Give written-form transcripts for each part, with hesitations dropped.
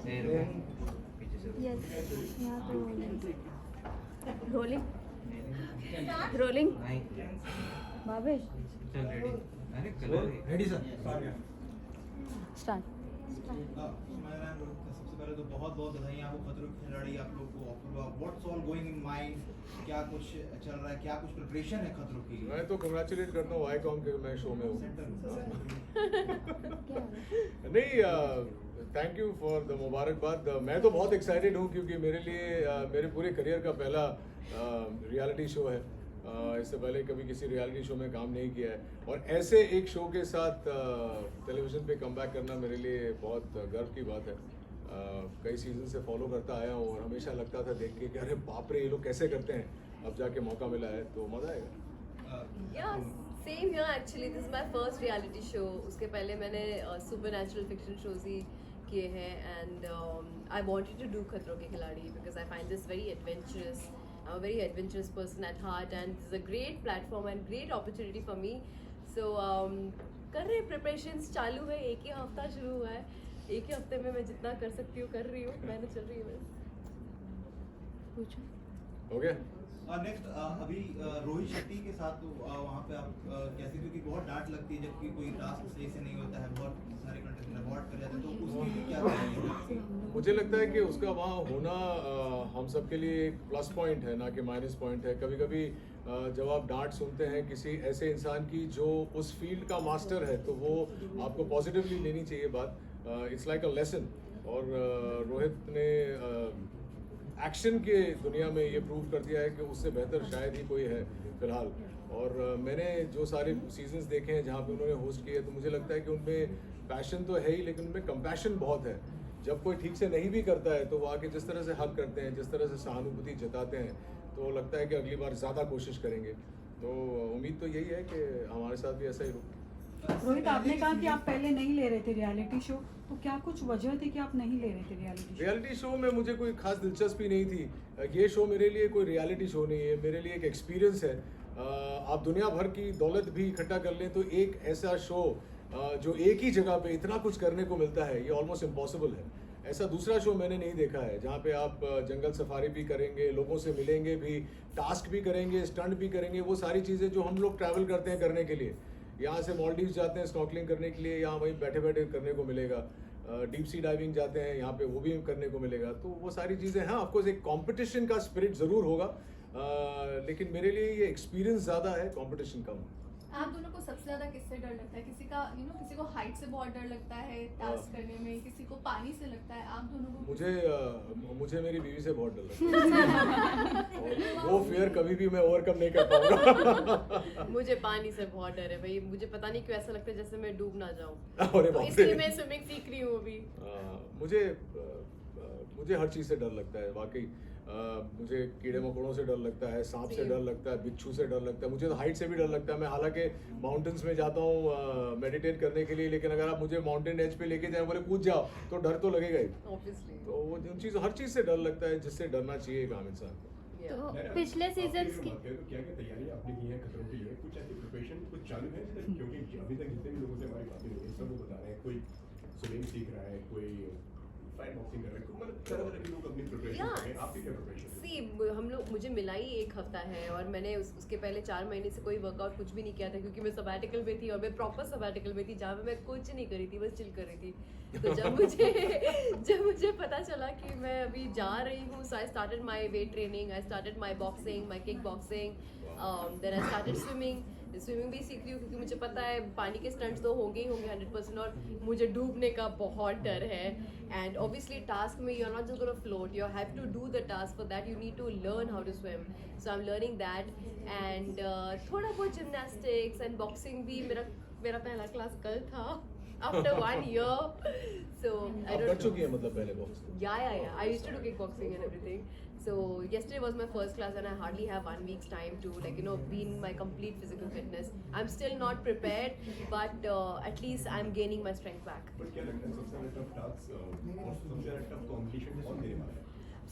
पीछे से यस यहाँ पे रोलिंग रोलिंग नहीं भावेश चल रेडी अरे कलर रेडी सर स्टार्ट मेरा नाम रोहित है। सबसे पहले तो बहुत बहुत बधाइयाँ आपको खतरों के खिलाड़ी आप लोग को ऑफर हुआ। What's all going in mind, क्या कुछ चल रहा है, क्या कुछ प्रिपरेशन है खतरों की? मैं तो कंग्रेचुलेट करता हूँ वाईकॉम के मैं शो में हूँ। नहीं, थैंक यू फॉर द मुबारकबाद। मैं तो बहुत एक्साइटेड हूँ क्योंकि मेरे लिए मेरे पूरे करियर का पहला रियलिटी शो है। इससे पहले कभी किसी रियलिटी शो में काम नहीं किया है और ऐसे एक शो के साथ टेलीविज़न पे कमबैक करना मेरे लिए बहुत गर्व की बात है। कई सीजन से फॉलो करता आया हूँ और हमेशा लगता था देख के कि अरे बाप रे ये लोग कैसे करते हैं। अब जाके मौका मिला है तो मज़ा आएगा। Yeah, same here actually. This is my first reality show. उसके पहले मैंने supernatural fiction shows ही किए हैं and I wanted to do खतरों के खिलाड़ी because I find this very adventurous. I'm a very adventurous person at heart and this is a great platform and great opportunity for me. So कर रहे preparations चालू है, एक ही हफ्ता शुरू हुआ है, एक ही हफ्ते में मैं जितना कर सकती हूँ कर रही हूँ, मेहनत चल रही है बस। पूछो हो गया? नेक्स्ट अभी रोहित शेट्टी के साथ तो वहाँ पे आप कैसे, क्योंकि बहुत डांट लगती है जबकि कोई टास्क सही से नहीं होता है, बहुत सारे कंटेस्टेंट अवॉर्ड कर जाते हैं, तो उसके लिए क्या करेंगे? मुझे लगता है कि उसका वहाँ होना हम सब के लिए एक प्लस पॉइंट है ना कि माइनस पॉइंट है। कभी कभी जब आप डांट सुनते हैं किसी ऐसे इंसान की जो उस फील्ड का मास्टर है तो वो आपको पॉजिटिवली लेनी चाहिए बात। It's like a lesson. और रोहित ने एक्शन के दुनिया में ये प्रूव कर दिया है कि उससे बेहतर शायद ही कोई है फिलहाल। और मैंने जो सारे सीजन्स देखे हैं जहाँ पे उन्होंने होस्ट किए तो मुझे लगता है कि उनमें पैशन तो है ही लेकिन उनमें कंपैशन बहुत है। जब कोई ठीक से नहीं भी करता है तो वो आके जिस तरह से हक करते हैं, जिस तरह से सहानुभूति जताते हैं तो लगता है कि अगली बार ज़्यादा कोशिश करेंगे। तो उम्मीद तो यही है कि हमारे साथ भी ऐसा ही हो। रोहित, आपने कहा कि आप पहले नहीं ले रहे थे रियलिटी शो, तो क्या कुछ वजह थी कि आप नहीं ले रहे थे रियलिटी शो? रियलिटी शो में मुझे कोई खास दिलचस्पी नहीं थी। ये शो मेरे लिए कोई रियलिटी शो नहीं है, मेरे लिए एक एक्सपीरियंस है। आप दुनिया भर की दौलत भी इकट्ठा कर लें तो एक ऐसा शो जो एक ही जगह पे इतना कुछ करने को मिलता है ये ऑलमोस्ट इम्पॉसिबल है। ऐसा दूसरा शो मैंने नहीं देखा है जहाँ पे आप जंगल सफारी भी करेंगे, लोगों से मिलेंगे भी, टास्क भी करेंगे, स्टंट भी करेंगे, वो सारी चीज़ें जो हम लोग ट्रैवल करते हैं करने के लिए। यहाँ से मालदीव जाते हैं स्नॉर्कलिंग करने के लिए, यहाँ वहीं बैठे बैठे करने को मिलेगा। डीप सी डाइविंग जाते हैं यहाँ पे, वो भी करने को मिलेगा। तो वो सारी चीज़ें हैं। ऑफकोर्स एक कंपटीशन का स्पिरिट ज़रूर होगा, लेकिन मेरे लिए ये एक्सपीरियंस ज़्यादा है, कंपटीशन कम। आप दोनों को सबसे ज्यादा किससे डर लगता है? किसी का किसी को हाइट से बहुत डर लगता है टास्क करने में, किसी को पानी से लगता है, आप दोनों को? मुझे मेरी बीवी से बहुत डर लगता है और वो फियर कभी भी मैं ओवरकम नहीं कर पाऊंगा। मुझे पानी से बहुत डर है भाई, मुझे पता नहीं क्यों ऐसा लगता है जैसे मैं डूब ना जाऊं। अरे तो बाप रे। इसलिए मैं स्विमिंग सीख रही हूँ अभी। मुझे हर चीज़ से डर लगता है वाकई। मुझे कीड़े मकोड़ों से डर लगता है, सांप से डर लगता है, बिच्छू से डर लगता है, मुझे तो हाइट से भी डर लगता है। मैं हालांकि माउंटेन्स में जाता हूँ मेडिटेट करने के लिए, लेकिन अगर आप मुझे माउंटेन एज पे लेके जाए बोले कूद जाओ तो डर तो लगेगा ही। ऑब्वियसली। तो वो हर चीज़ से डर लगता है जिससे डरना चाहिए एक आम इंसान को। तो पिछले सीजन्स की क्या क्या तैयारी आपने की है खतरों के लिए? कुछ ऐसी प्रिपरेशन कुछ चालू है? क्योंकि अभी तक जितने भी लोगों से हमारी बातें हुई है सब वो बता रहे हैं, कोई स्विमिंग सीख रहा है, कोई फाइट बॉक्सिंग कर रहा है, मतलब तरह के लोग अपनी प्रिपरेशन कर रहे हैं। आपकी क्या प्रिपरेशन है? हम लोग, मुझे मिला ही एक हफ्ता है और मैंने उसके पहले 4 महीने से कोई वर्कआउट कुछ भी नहीं किया था क्योंकि मैं सबैटिकल में थी और मैं प्रॉपर सबैटिकल में थी जहाँ पे मैं कुछ नहीं करी थी, बस चिल कर रही थी। तो जब मुझे पता चला कि मैं अभी जा रही हूँ, so I started my weight training, I started my boxing, my kick boxing, then I started swimming भी सीख रही हूँ क्योंकि मुझे पता है पानी के स्टंट्स तो होंगे ही होंगे 100% और मुझे डूबने का बहुत डर है। एंड ऑब्वियसली टास्क में you are not just gonna float, you have to do the task, for that you need to learn how to swim. So I am learning that and थोड़ा बहुत जिमनास्टिक्स एंड बॉक्सिंग भी मेरा पहला class कल था after 1 year. So I don't कर चुकी है मतलब पहले box? Yeah. I used to do kickboxing and everything. So yesterday was my first class and I hardly have 1 week's time to be in my complete physical fitness. I'm still not prepared, but at least I'm gaining my strength back. But क्या लगता है सबसे ज्यादा tough task और सबसे ज्यादा tough competition कौन देने वाला है?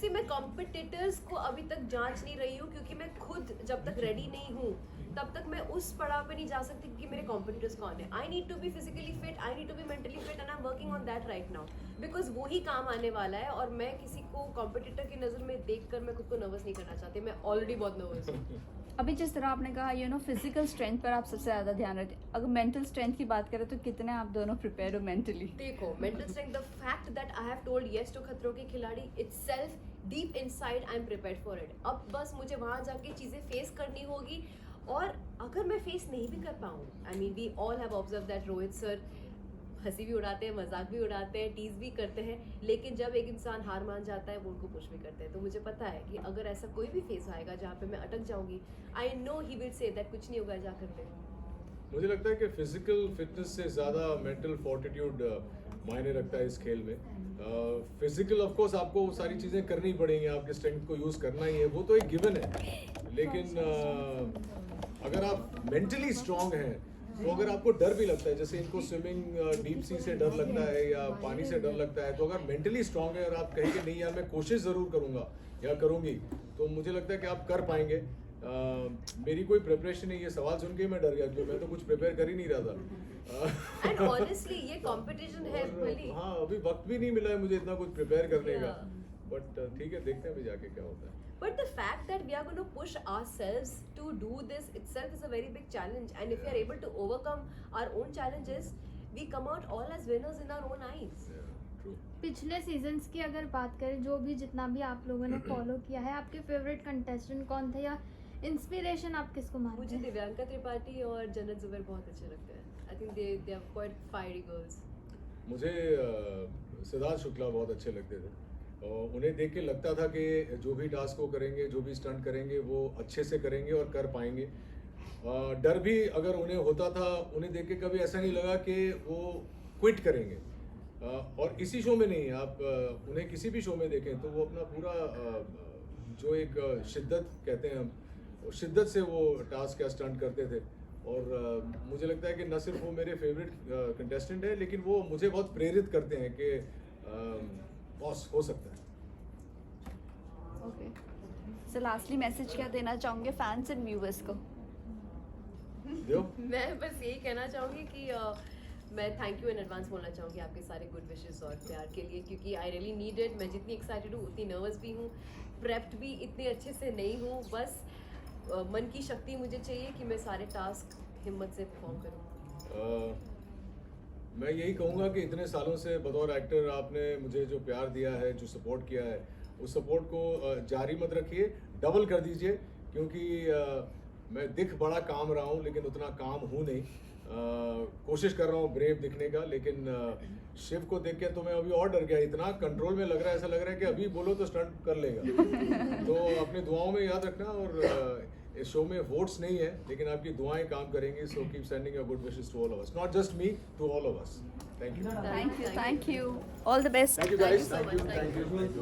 सी मैं कॉम्पिटिटर्स को अभी तक जांच नहीं रही हूँ, क्योंकि मैं खुद जब तक रेडी नहीं हूँ तब तक मैं उस पड़ाव पे नहीं जा सकती कि मेरे कॉम्पिटिटर्स कौन है. I need to be physically fit, I need to be mentally fit, and I am working on that right now, because वो ही काम आने वाला है. और मैं किसी को कॉम्पिटिटर की नज़र में देखकर मैं खुद को नर्वस नहीं करना चाहती. मैं ऑलरेडी बहुत नर्वस हूँ. अभी जिस तरह आपने कहा फिजिकल स्ट्रेंथ पर आप सबसे ज़्यादा ध्यान रखते हैं, अगर मेंटल स्ट्रेंथ की बात करें तो कितने आप दोनों प्रिपेयर हो मेंटली? देखो, mental strength, the fact that I have told yes to Khatron Ke Khiladi, itself deep inside I am prepared for it. अब बस मुझे वहाँ जाके चीज़ें फेस करनी होगी. और अगर मैं फेस नहीं भी कर पाऊँ, I mean we all have observe that Rohit sir हंसी भी उड़ाते हैं, मजाक भी उड़ाते हैं, टीज भी करते हैं, लेकिन जब एक इंसान हार मान जाता है वो उनको पुश भी करते हैं. तो मुझे पता है कि अगर ऐसा कोई भी फेस आएगा जहाँ पे मैं अटक जाऊंगी, I know he will say that कुछ नहीं होगा, जा करते. मुझे लगता है कि फिजिकल फिटनेस से ज़्यादा मेंटल फोर्टिट्यूड मायने रखता है इस खेल में. फिजिकल ऑफ कोर्स आपको सारी चीज़ें करनी पड़ेंगी, आपके स्ट्रेंथ को यूज़ करना ही है, वो तो एक गिवन है. लेकिन अगर आप मेंटली स्ट्रांग हैं तो अगर आपको डर भी लगता है, जैसे इनको स्विमिंग डीप सी से डर लगता है या पानी से डर लगता है, तो अगर मेंटली स्ट्रांग है और आप कहेंगे नहीं यार मैं कोशिश ज़रूर करूँगा या करूँगी, तो मुझे लगता है कि आप कर पाएंगे. मेरी कोई प्रिपरेशन नहीं, ये सवाल सुन के मैं डर गया क्योंकि मैं तो कुछ प्रिपेयर कर ही नहीं रहा था. एंड ऑनेस्टली ये कंपटीशन है भली. हाँ, अभी वक्त भी नहीं मिला है मुझे इतना कुछ प्रिपेयर करने का. बट ठीक है, देखते हैं अभी जाके क्या होता है. But the fact that we are going to push ourselves to do this itself is a very big challenge, and if we are able to overcome our own challenges, we come out all as winners in our own eyes. True. पिछले seasons की अगर बात करें, जो भी जितना भी आप लोगों ने फॉलो किया है, आपके फेवरेट कंटेस्टेंट कौन थे या इंस्पिरेशन आप किसको मानते मुझे हैं? दिव्यांका त्रिपाठी और जन्नत जुबैर बहुत अच्छे लगते हैं. I think they are quite fiery girls. मुझे सिद्धार्थ शुक्ला बहुत अच्छे लगते थे. और उन्हें देख के लगता था कि जो भी टास्क वो करेंगे, जो भी स्टंट करेंगे, वो अच्छे से करेंगे और कर पाएंगे. डर भी अगर उन्हें होता था, उन्हें देख के कभी ऐसा नहीं लगा कि वो क्विट करेंगे. और इसी शो में नहीं, आप उन्हें किसी भी शो में देखें तो वो अपना पूरा जो एक शिद्दत कहते हैं हम, शिद्दत से वो टास्क या स्टंट करते थे. और मुझे लगता है कि न सिर्फ वो मेरे फेवरेट कंटेस्टेंट है, लेकिन वो मुझे बहुत प्रेरित करते हैं कि बॉस हो सकता है. ओके, सो लास्टली मैसेज क्या देना चाहोगे फैंस एंड व्यूअर्स को? मैं बस यही कहना चाहूँगी कि मैं थैंक यू इन एडवांस बोलना चाहूँगी आपके सारे गुड विशेस और प्यार के लिए, क्योंकि आई रियली नीड इट. मैं जितनी एक्साइटेड हूँ उतनी नर्वस भी हूँ, प्रेप्ड भी इतने अच्छे से नहीं हूँ. बस मन की शक्ति मुझे चाहिए कि मैं सारे टास्क हिम्मत से परफॉर्म करूँ. मैं यही कहूँगा कि इतने सालों से बतौर एक्टर आपने मुझे जो प्यार दिया है, जो सपोर्ट किया है, उस सपोर्ट को जारी मत रखिए, डबल कर दीजिए. क्योंकि मैं दिख बड़ा काम रहा हूँ लेकिन उतना काम हूँ नहीं. कोशिश कर रहा हूँ ब्रेव दिखने का, लेकिन शिव को देख के तो मैं अभी और डर गया. इतना कंट्रोल में लग रहा है, ऐसा लग रहा है कि अभी बोलो तो स्टंट कर लेगा. तो अपनी दुआओं में याद रखना. और इस शो में वोट्स नहीं है, लेकिन आपकी दुआएं काम करेंगी. So keep sending your good wishes to all of us, not just me, to all of us. Thank you. Thank you. All the best. Thank you guys. Thank you.